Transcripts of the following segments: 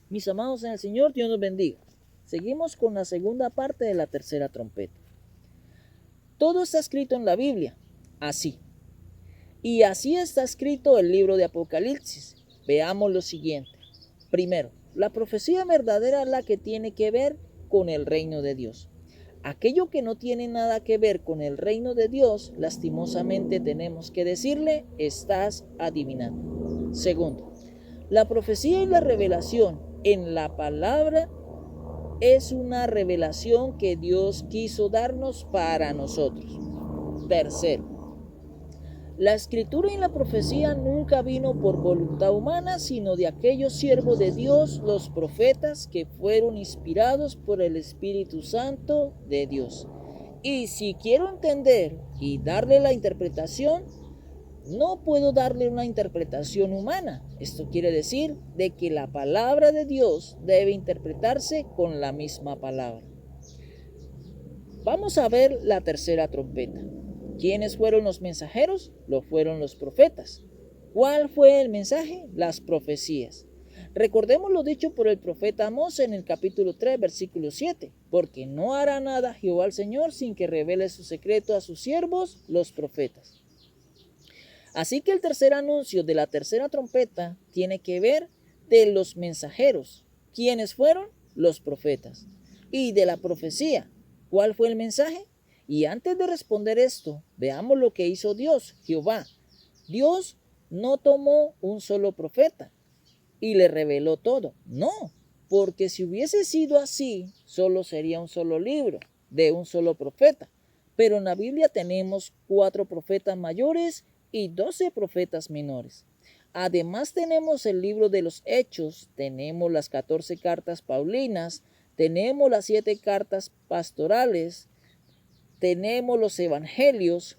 Mis amados en el Señor, Dios nos bendiga. Seguimos con la segunda parte de la tercera trompeta. Todo está escrito en la Biblia, así. Y así está escrito el libro de Apocalipsis. Veamos lo siguiente. Primero, la profecía verdadera es la que tiene que ver con el reino de Dios. Aquello que no tiene nada que ver con el reino de Dios, lastimosamente tenemos que decirle, estás adivinando. Segundo, la profecía y la revelación en la palabra es una revelación que Dios quiso darnos para nosotros. Tercero, la escritura y la profecía nunca vino por voluntad humana, sino de aquellos siervos de Dios, los profetas, que fueron inspirados por el Espíritu Santo de Dios. Y si quiero entender y darle la interpretación, no puedo darle una interpretación humana. Esto quiere decir de que la palabra de Dios debe interpretarse con la misma palabra. Vamos a ver la tercera trompeta. ¿Quiénes fueron los mensajeros? Lo fueron los profetas. ¿Cuál fue el mensaje? Las profecías. Recordemos lo dicho por el profeta Amós en el capítulo 3, versículo 7. Porque no hará nada Jehová el Señor sin que revele su secreto a sus siervos, los profetas. Así que el tercer anuncio de la tercera trompeta tiene que ver de los mensajeros. ¿Quiénes fueron? Los profetas. Y de la profecía, ¿cuál fue el mensaje? Y antes de responder esto, veamos lo que hizo Dios, Jehová. Dios no tomó un solo profeta y le reveló todo. No, porque si hubiese sido así, solo sería un solo libro de un solo profeta. Pero en la Biblia tenemos 4 profetas mayores y 12 profetas menores. Además tenemos el libro de los Hechos, tenemos las 14 cartas paulinas, tenemos las 7 cartas pastorales, tenemos los evangelios,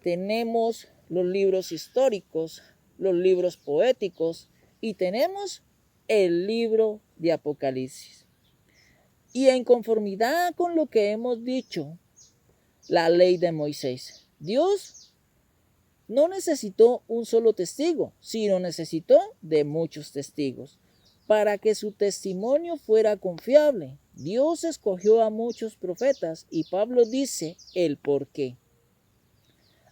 tenemos los libros históricos, los libros poéticos y tenemos el libro de Apocalipsis. Y en conformidad con lo que hemos dicho, la ley de Moisés, Dios no necesitó un solo testigo, sino necesitó de muchos testigos. Para que su testimonio fuera confiable, Dios escogió a muchos profetas y Pablo dice el por qué.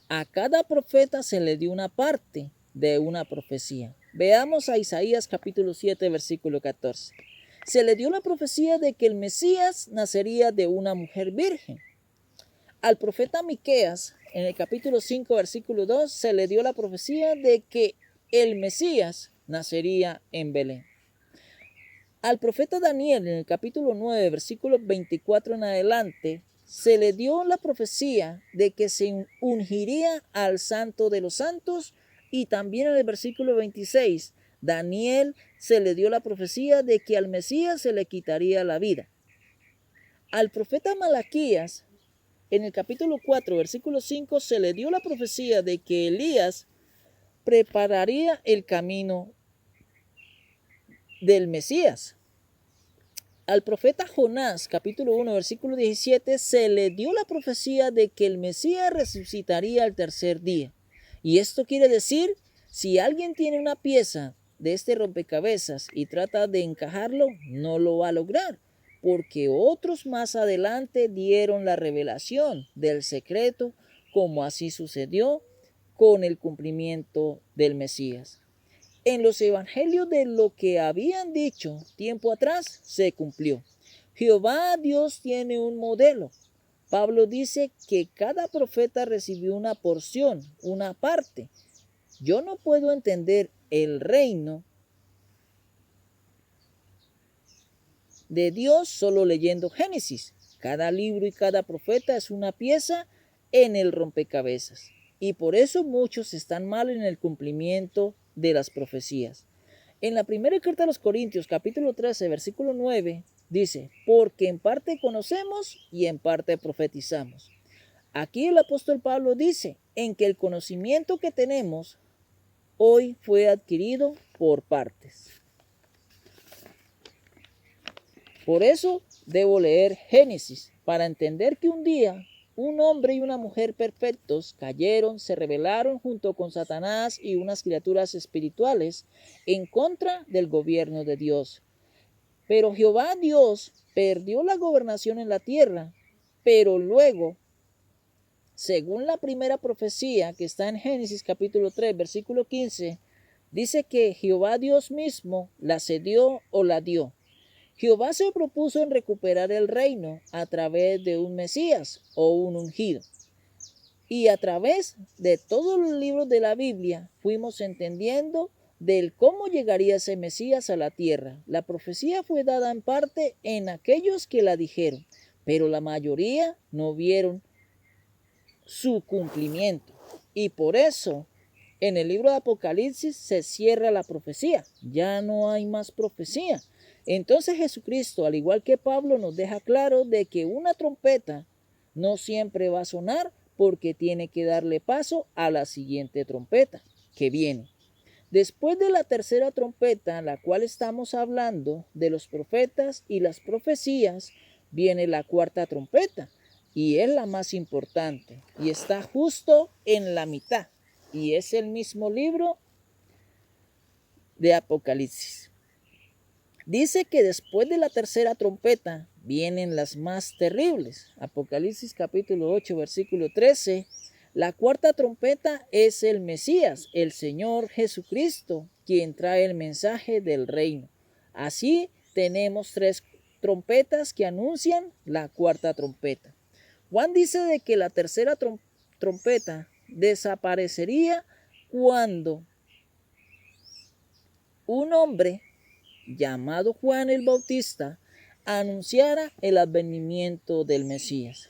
A cada profeta se le dio una parte de una profecía. Veamos a Isaías capítulo 7, versículo 14. Se le dio la profecía de que el Mesías nacería de una mujer virgen. Al profeta Miqueas, en el capítulo 5, versículo 2, se le dio la profecía de que el Mesías nacería en Belén. Al profeta Daniel, en el capítulo 9, versículo 24 en adelante, se le dio la profecía de que se ungiría al Santo de los Santos, y también en el versículo 26, Daniel se le dio la profecía de que al Mesías se le quitaría la vida. Al profeta Malaquías, en el capítulo 4, versículo 5, se le dio la profecía de que Elías prepararía el camino del Mesías. Al profeta Jonás, capítulo 1, versículo 17, se le dio la profecía de que el Mesías resucitaría al tercer día. Y esto quiere decir, si alguien tiene una pieza de este rompecabezas y trata de encajarlo, no lo va a lograr, porque otros más adelante dieron la revelación del secreto, como así sucedió con el cumplimiento del Mesías. En los evangelios de lo que habían dicho tiempo atrás se cumplió. Jehová Dios tiene un modelo. Pablo dice que cada profeta recibió una porción, una parte. Yo no puedo entender el reino de Dios solo leyendo Génesis. Cada libro y cada profeta es una pieza en el rompecabezas. Y por eso muchos están mal en el cumplimiento de las profecías. En la primera carta a los Corintios, capítulo 13, versículo 9, dice, porque en parte conocemos y en parte profetizamos. Aquí el apóstol Pablo dice, en que el conocimiento que tenemos hoy fue adquirido por partes. Por eso debo leer Génesis, para entender que un día un hombre y una mujer perfectos cayeron, se rebelaron junto con Satanás y unas criaturas espirituales en contra del gobierno de Dios. Pero Jehová Dios perdió la gobernación en la tierra, pero luego, según la primera profecía que está en Génesis capítulo 3, versículo 15, dice que Jehová Dios mismo la cedió o la dio. Jehová se propuso en recuperar el reino a través de un Mesías o un ungido. Y a través de todos los libros de la Biblia fuimos entendiendo del cómo llegaría ese Mesías a la tierra. La profecía fue dada en parte en aquellos que la dijeron, pero la mayoría no vieron su cumplimiento. Y por eso en el libro de Apocalipsis se cierra la profecía. Ya no hay más profecía. Entonces Jesucristo, al igual que Pablo, nos deja claro de que una trompeta no siempre va a sonar porque tiene que darle paso a la siguiente trompeta que viene. Después de la tercera trompeta, la cual estamos hablando de los profetas y las profecías, viene la cuarta trompeta y es la más importante y está justo en la mitad y es el mismo libro de Apocalipsis. Dice que después de la tercera trompeta vienen las más terribles. Apocalipsis capítulo 8, versículo 13. La cuarta trompeta es el Mesías, el Señor Jesucristo, quien trae el mensaje del reino. Así tenemos tres trompetas que anuncian la cuarta trompeta. Juan dice de que la tercera trompeta desaparecería cuando un hombre llamado Juan el Bautista anunciara el advenimiento del Mesías.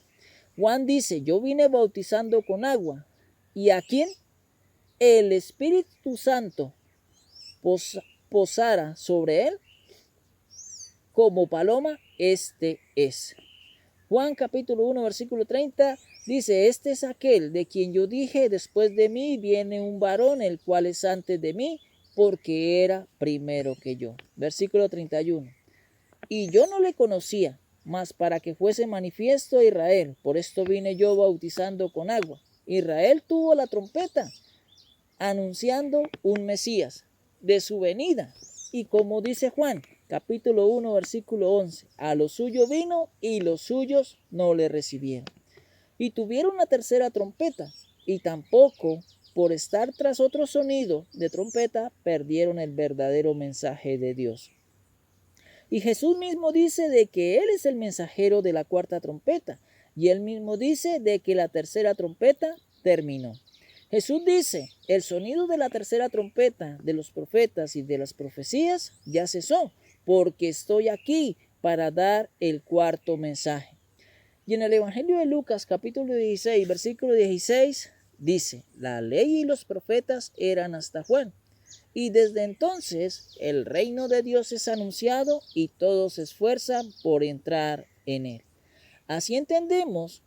Juan dice, yo vine bautizando con agua. ¿Y a quién? El Espíritu Santo posara sobre él como paloma, este es. Juan capítulo 1, versículo 30 dice, este es aquel de quien yo dije, después de mí viene un varón, el cual es antes de mí, porque era primero que yo. Versículo 31. Y yo no le conocía, mas para que fuese manifiesto a Israel, por esto vine yo bautizando con agua. Israel tuvo la trompeta, anunciando un Mesías de su venida. Y como dice Juan, capítulo 1, versículo 11, a lo suyo vino y los suyos no le recibieron. Y tuvieron la tercera trompeta, y tampoco, por estar tras otro sonido de trompeta, perdieron el verdadero mensaje de Dios. Y Jesús mismo dice de que Él es el mensajero de la cuarta trompeta, y Él mismo dice de que la tercera trompeta terminó. Jesús dice, el sonido de la tercera trompeta de los profetas y de las profecías ya cesó, porque estoy aquí para dar el cuarto mensaje. Y en el Evangelio de Lucas, capítulo 16, versículo 16, dice, la ley y los profetas eran hasta Juan. Y desde entonces el reino de Dios es anunciado y todos se esfuerzan por entrar en él. Así entendemos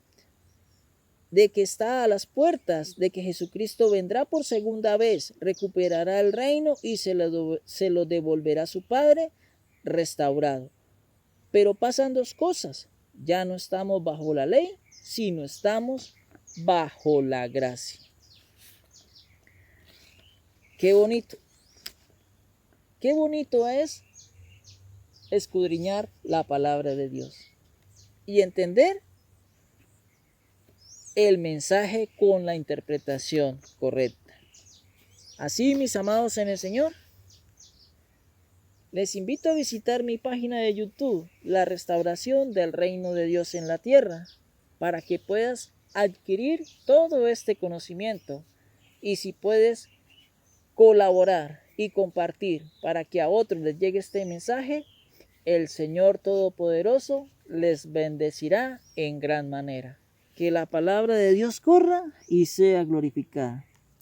de que está a las puertas, de que Jesucristo vendrá por segunda vez, recuperará el reino y se lo devolverá a su Padre restaurado. Pero pasan dos cosas, ya no estamos bajo la ley, sino estamos bajo la gracia. Qué bonito. Qué bonito es escudriñar la palabra de Dios y entender el mensaje con la interpretación correcta. Así, mis amados en el Señor, les invito a visitar mi página de YouTube, La Restauración del Reino de Dios en la Tierra, para que puedas adquirir todo este conocimiento y si puedes colaborar y compartir para que a otros les llegue este mensaje, el Señor Todopoderoso les bendecirá en gran manera. Que la palabra de Dios corra y sea glorificada.